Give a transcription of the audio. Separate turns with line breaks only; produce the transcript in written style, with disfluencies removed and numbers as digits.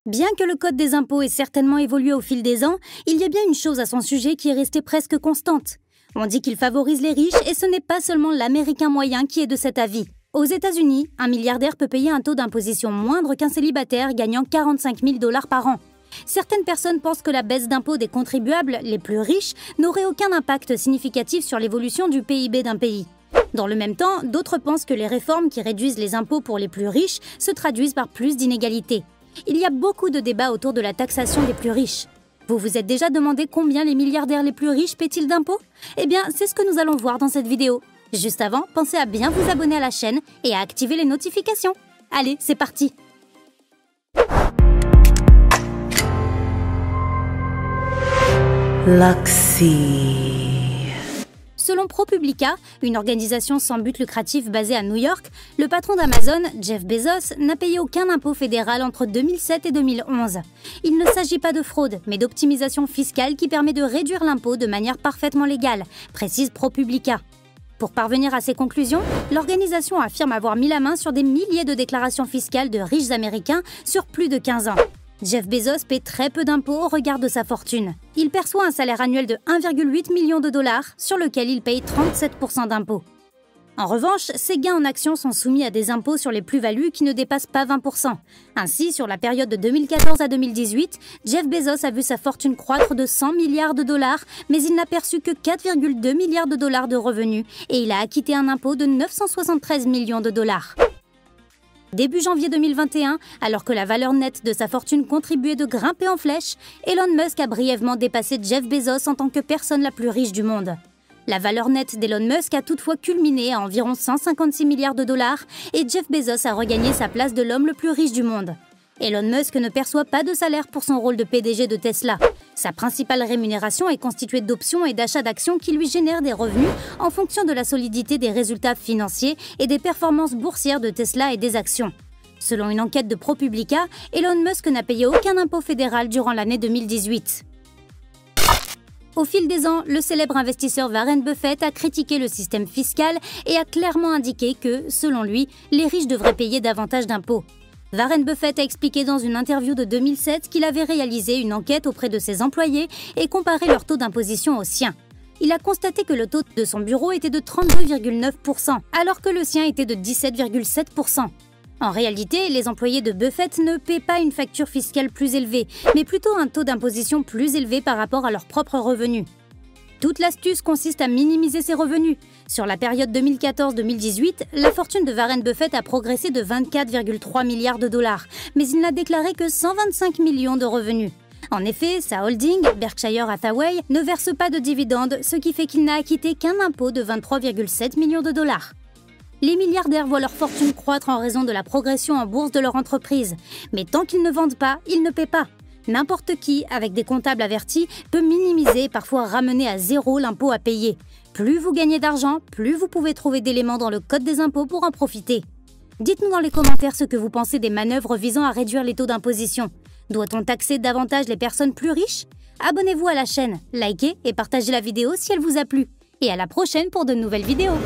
Bien que le code des impôts ait certainement évolué au fil des ans, il y a bien une chose à son sujet qui est restée presque constante. On dit qu'il favorise les riches et ce n'est pas seulement l'Américain moyen qui est de cet avis. Aux États-Unis, un milliardaire peut payer un taux d'imposition moindre qu'un célibataire gagnant 45 000 $ par an. Certaines personnes pensent que la baisse d'impôts des contribuables les plus riches n'aurait aucun impact significatif sur l'évolution du PIB d'un pays. Dans le même temps, d'autres pensent que les réformes qui réduisent les impôts pour les plus riches se traduisent par plus d'inégalités. Il y a beaucoup de débats autour de la taxation des plus riches. Vous vous êtes déjà demandé combien les milliardaires les plus riches paient-ils d'impôts? Eh bien, c'est ce que nous allons voir dans cette vidéo. Juste avant, pensez à bien vous abonner à la chaîne et à activer les notifications. Allez, c'est parti!
Luxy.
Selon ProPublica, une organisation sans but lucratif basée à New York, le patron d'Amazon, Jeff Bezos, n'a payé aucun impôt fédéral entre 2007 et 2011. Il ne s'agit pas de fraude, mais d'optimisation fiscale qui permet de réduire l'impôt de manière parfaitement légale, précise ProPublica. Pour parvenir à ces conclusions, l'organisation affirme avoir mis la main sur des milliers de déclarations fiscales de riches Américains sur plus de 15 ans. Jeff Bezos paie très peu d'impôts au regard de sa fortune. Il perçoit un salaire annuel de 1,8 million de dollars, sur lequel il paye 37% d'impôts. En revanche, ses gains en actions sont soumis à des impôts sur les plus-values qui ne dépassent pas 20%. Ainsi, sur la période de 2014 à 2018, Jeff Bezos a vu sa fortune croître de 100 milliards de dollars, mais il n'a perçu que 4,2 milliards de dollars de revenus et il a acquitté un impôt de 973 millions de dollars. Début janvier 2021, alors que la valeur nette de sa fortune contribuait de grimper en flèche, Elon Musk a brièvement dépassé Jeff Bezos en tant que personne la plus riche du monde. La valeur nette d'Elon Musk a toutefois culminé à environ 156 milliards de dollars et Jeff Bezos a regagné sa place de l'homme le plus riche du monde. Elon Musk ne perçoit pas de salaire pour son rôle de PDG de Tesla. Sa principale rémunération est constituée d'options et d'achats d'actions qui lui génèrent des revenus en fonction de la solidité des résultats financiers et des performances boursières de Tesla et des actions. Selon une enquête de ProPublica, Elon Musk n'a payé aucun impôt fédéral durant l'année 2018. Au fil des ans, le célèbre investisseur Warren Buffett a critiqué le système fiscal et a clairement indiqué que, selon lui, les riches devraient payer davantage d'impôts. Warren Buffett a expliqué dans une interview de 2007 qu'il avait réalisé une enquête auprès de ses employés et comparé leur taux d'imposition au sien. Il a constaté que le taux de son bureau était de 32,9%, alors que le sien était de 17,7%. En réalité, les employés de Buffett ne paient pas une facture fiscale plus élevée, mais plutôt un taux d'imposition plus élevé par rapport à leurs propres revenus. Toute l'astuce consiste à minimiser ses revenus. Sur la période 2014-2018, la fortune de Warren Buffett a progressé de 24,3 milliards de dollars, mais il n'a déclaré que 125 millions de revenus. En effet, sa holding, Berkshire Hathaway, ne verse pas de dividendes, ce qui fait qu'il n'a acquitté qu'un impôt de 23,7 millions de dollars. Les milliardaires voient leur fortune croître en raison de la progression en bourse de leur entreprise, mais tant qu'ils ne vendent pas, ils ne paient pas. N'importe qui, avec des comptables avertis, peut minimiser et parfois ramener à zéro l'impôt à payer. Plus vous gagnez d'argent, plus vous pouvez trouver d'éléments dans le code des impôts pour en profiter. Dites-nous dans les commentaires ce que vous pensez des manœuvres visant à réduire les taux d'imposition. Doit-on taxer davantage les personnes plus riches? Abonnez-vous à la chaîne, likez et partagez la vidéo si elle vous a plu. Et à la prochaine pour de nouvelles vidéos.